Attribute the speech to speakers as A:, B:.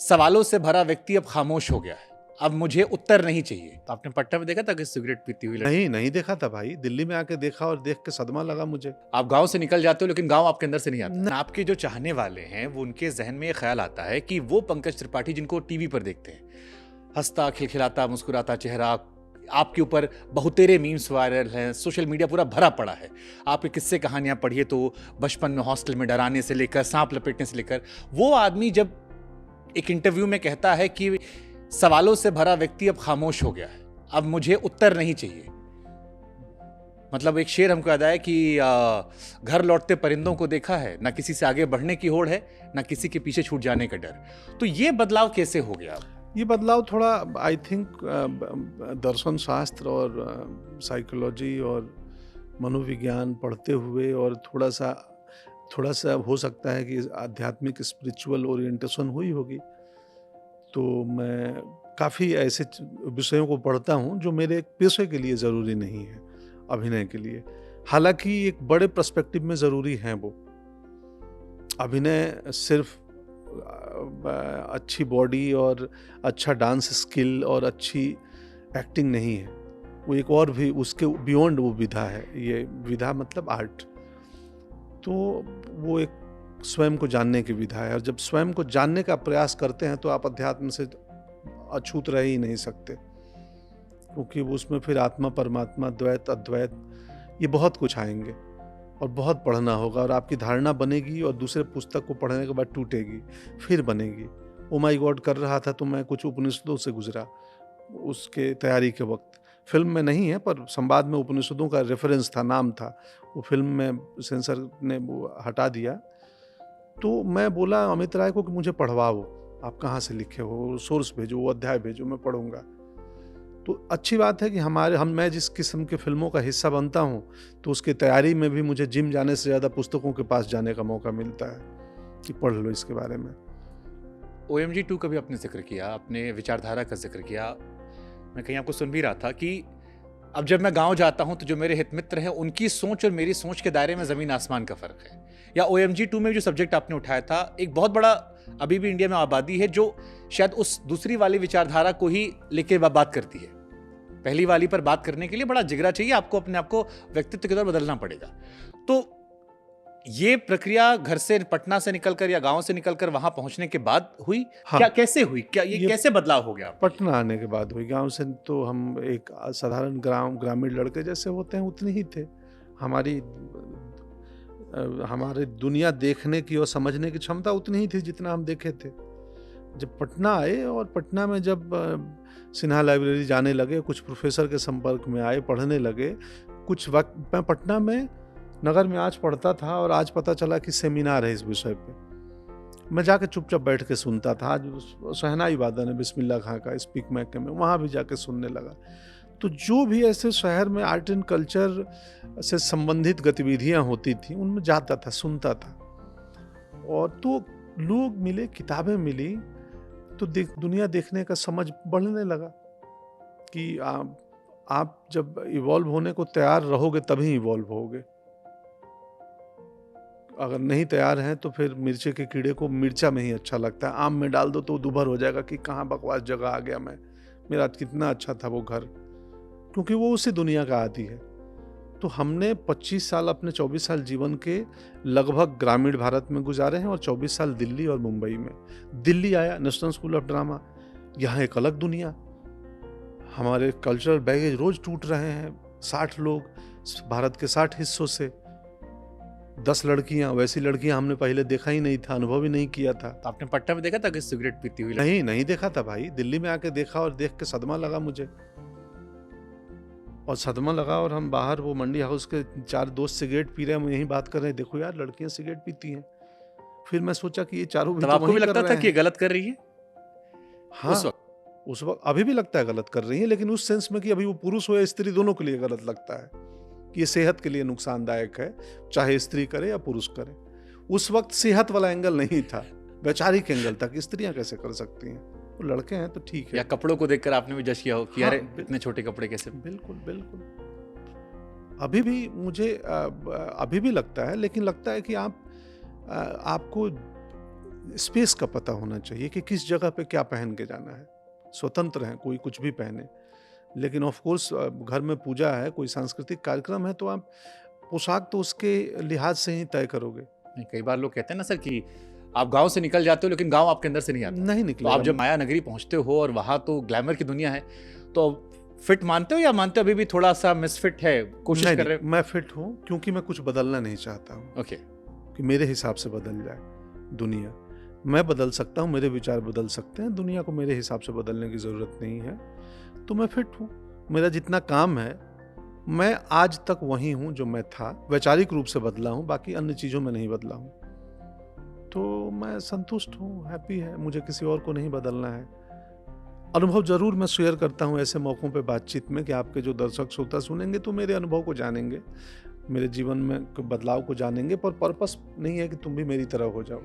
A: सवालों से भरा व्यक्ति अब खामोश हो गया है। अब मुझे उत्तर नहीं चाहिए। तो आपने पटना में देखा था कि सिगरेट पीती हुई लड़की?
B: नहीं देखा था भाई। दिल्ली में आके देखा और देख के सदमा लगा मुझे।
A: आप गांव से निकल जाते हो लेकिन गांव आपके अंदर से नहीं आता।
B: न-
A: आपके जो चाहने वाले हैं वो उनके जहन में ये ख्याल आता है कि वो पंकज त्रिपाठी जिनको टीवी पर देखते हैं, हंसता खिलखिलाता मुस्कुराता चेहरा, आपके ऊपर बहुतेरे मीम्स वायरल हैं, सोशल मीडिया पूरा भरा पड़ा है। आपके किस्से कहानियां पढ़िए तो बचपन में हॉस्टल में डराने से लेकर सांप लपेटने से लेकर, वो आदमी जब एक इंटरव्यू में कहता है कि सवालों से भरा व्यक्ति अब खामोश हो गया है, अब मुझे उत्तर नहीं चाहिए। मतलब एक शेर हमको याद आया कि घर लौटते परिंदों को देखा है, ना किसी से आगे बढ़ने की होड़ है, ना किसी के पीछे छूट जाने का डर। तो ये बदलाव कैसे हो गया?
B: ये बदलाव थोड़ा आई थिंक दर्शन शास्त्र और साइकोलॉजी और मनोविज्ञान पढ़ते हुए और थोड़ा सा हो सकता है कि आध्यात्मिक स्पिरिचुअल ओरिएंटेशन हुई होगी। तो मैं काफ़ी ऐसे विषयों को पढ़ता हूँ जो मेरे एक पेशे के लिए ज़रूरी नहीं है, अभिनय के लिए। हालांकि एक बड़े पर्सपेक्टिव में ज़रूरी हैं वो। अभिनय सिर्फ अच्छी बॉडी और अच्छा डांस स्किल और अच्छी एक्टिंग नहीं है, वो एक और भी उसके बियॉन्ड वो विधा है। ये विधा मतलब आर्ट। तो वो एक स्वयं को जानने की विधा है, और जब स्वयं को जानने का प्रयास करते हैं तो आप अध्यात्म से अछूत रह ही नहीं सकते, क्योंकि उसमें फिर आत्मा परमात्मा द्वैत अद्वैत ये बहुत कुछ आएंगे और बहुत पढ़ना होगा, और आपकी धारणा बनेगी और दूसरे पुस्तक को पढ़ने के बाद टूटेगी, फिर बनेगी। ओ माय गॉड कर रहा था तो मैं कुछ उपनिषदों से गुजरा उसके तैयारी के वक्त। फिल्म में नहीं है पर संवाद में उपनिषदों का रेफरेंस था, नाम था। वो फिल्म में सेंसर ने वो हटा दिया। तो मैं बोला अमित राय को कि मुझे पढ़वाओ, आप कहाँ से लिखे हो, सोर्स भेजो, वो अध्याय भेजो, मैं पढ़ूंगा। तो अच्छी बात है कि मैं जिस किस्म के फिल्मों का हिस्सा बनता हूँ तो उसकी तैयारी में भी मुझे जिम जाने से ज़्यादा पुस्तकों के पास जाने का मौका मिलता है कि पढ़ लो इसके बारे में।
A: OMG 2 का भी आपने जिक्र किया, आपने विचारधारा का जिक्र किया। मैं कहीं आपको सुन भी रहा था कि अब जब मैं गांव जाता हूं तो जो मेरे हित मित्र हैं उनकी सोच और मेरी सोच के दायरे में जमीन आसमान का फर्क है। या OMG 2 में जो सब्जेक्ट आपने उठाया था, एक बहुत बड़ा अभी भी इंडिया में आबादी है जो शायद उस दूसरी वाली विचारधारा को ही लेके बात करती है। पहली वाली पर बात करने के लिए बड़ा जिगरा चाहिए, आपको अपने आप को व्यक्तित्व के तौर बदलना पड़ेगा। तो ये प्रक्रिया घर से, पटना से निकलकर या गांव से निकलकर वहां पहुंचने के बाद हुई?
B: हाँ,
A: क्या कैसे हुई? क्या ये कैसे बदलाव हो गया?
B: पटना आने के बाद हुई। गांव से तो हम एक साधारण ग्रामीण लड़के जैसे होते हैं उतने ही थे। हमारे दुनिया देखने की और समझने की क्षमता उतनी ही थी जितना हम देखे थे। जब पटना आए और पटना में जब सिन्हा लाइब्रेरी जाने लगे, कुछ प्रोफेसर के संपर्क में आए, पढ़ने लगे। कुछ वक्त मैं पटना में नगर में आज पढ़ता था और आज पता चला कि सेमिनार है इस विषय पे। मैं जाके चुपचाप बैठ के सुनता था। आज शहनाई वादन है बिस्मिल्लाह खां का स्पीक मैके में, वहाँ भी जाके सुनने लगा। तो जो भी ऐसे शहर में आर्ट एंड कल्चर से संबंधित गतिविधियाँ होती थी उनमें जाता था, सुनता था। और तो लोग मिले, किताबें मिली, तो दुनिया देखने का समझ बढ़ने लगा कि आप जब इवॉल्व होने को तैयार रहोगे तभी इवॉल्व होगे। अगर नहीं तैयार हैं तो फिर मिर्चे के कीड़े को मिर्चा में ही अच्छा लगता है। आम में डाल दो तो दुभर हो जाएगा कि कहाँ बकवास जगह आ गया मैं, मेरा कितना अच्छा था वो घर, क्योंकि वो उसी दुनिया का आदी है। तो हमने 25 साल अपने 24 साल जीवन के लगभग ग्रामीण भारत में गुजारे हैं और 24 साल दिल्ली और मुंबई में। दिल्ली आया, नेशनल स्कूल ऑफ ड्रामा, यहाँ एक अलग दुनिया। हमारे कल्चरल बैगेज रोज टूट रहे हैं। 60 लोग भारत के 60 हिस्सों से, 10 लड़कियां, वैसी लड़कियां हमने पहले देखा ही नहीं था, अनुभव ही नहीं किया था।
A: तो आपने पटना में देखा था कि सिगरेट पीती हुई?
B: नहीं देखा था भाई। दिल्ली में आके देखा और देख के सदमा लगा मुझे। और सदमा लगा और हम बाहर वो मंडी हाउस के 4 दोस्त सिगरेट पी रहे हैं, हम यही बात कर रहे हैं, देखो यार लड़कियां सिगरेट पीती हैं। फिर मैं सोचा कि ये चारों भी
A: तब
B: तो
A: आपको
B: वही
A: भी
B: कर
A: लगता
B: रहे
A: था
B: हैं।
A: कि ये गलत कर रही है?
B: हाँ, उस वक्त अभी भी लगता है गलत कर रही है, लेकिन उस सेंस में कि अभी वो पुरुष हो या स्त्री दोनों के लिए गलत लगता है कि ये सेहत के लिए नुकसानदायक है, चाहे स्त्री करे या पुरुष करे। उस वक्त सेहत वाला एंगल नहीं था, वैचारिक एंगल था कि स्त्रियां कैसे कर सकती हैं, वो लड़के हैं तो ठीक है।
A: या कपड़ों को देखकर आपने भी जज किया हो कि
B: हाँ,
A: अरे इतने छोटे कपड़े कैसे?
B: बिल्कुल। अभी भी मुझे अभी भी लगता है, लेकिन लगता है कि आपको स्पेस का पता होना चाहिए कि किस जगह पे क्या पहन के जाना है। स्वतंत्र हैं, कोई कुछ भी पहने, लेकिन ऑफ कोर्स घर में पूजा है, कोई सांस्कृतिक कार्यक्रम है, तो आप पोशाक तो उसके लिहाज से ही तय करोगे।
A: नहीं, कई बार लोग कहते हैं ना सर कि आप गांव से निकल जाते हो लेकिन गांव आपके अंदर से नहीं आता।
B: नहीं
A: तो
B: निकलेगा।
A: आप जब माया नगरी पहुंचते हो और वहां तो ग्लैमर की दुनिया है, तो फिट मानते हो या मानते हो अभी भी थोड़ा सा मिसफिट है, कोशिश
B: नहीं,
A: कर रहे
B: नहीं, मैं फिट हूँ क्योंकि मैं कुछ बदलना नहीं चाहता हूँ
A: हो? ओके,
B: कि मेरे हिसाब से बदल जाए दुनिया। मैं बदल सकता हूँ, मेरे विचार बदल सकते हैं, दुनिया को मेरे हिसाब से बदलने की ज़रूरत नहीं है। तो मैं फिट हूँ। मेरा जितना काम है, मैं आज तक वही हूँ जो मैं था। वैचारिक रूप से बदला हूँ, बाकी अन्य चीज़ों में नहीं बदला हूँ। तो मैं संतुष्ट हूँ, हैप्पी है, मुझे किसी और को नहीं बदलना है। अनुभव ज़रूर मैं शेयर करता हूँ ऐसे मौक़ों पे बातचीत में कि आपके जो दर्शक श्रोता सुनेंगे तो मेरे अनुभव को जानेंगे, मेरे जीवन में बदलाव को जानेंगे, पर पर्पस नहीं है कि तुम भी मेरी तरह हो जाओ।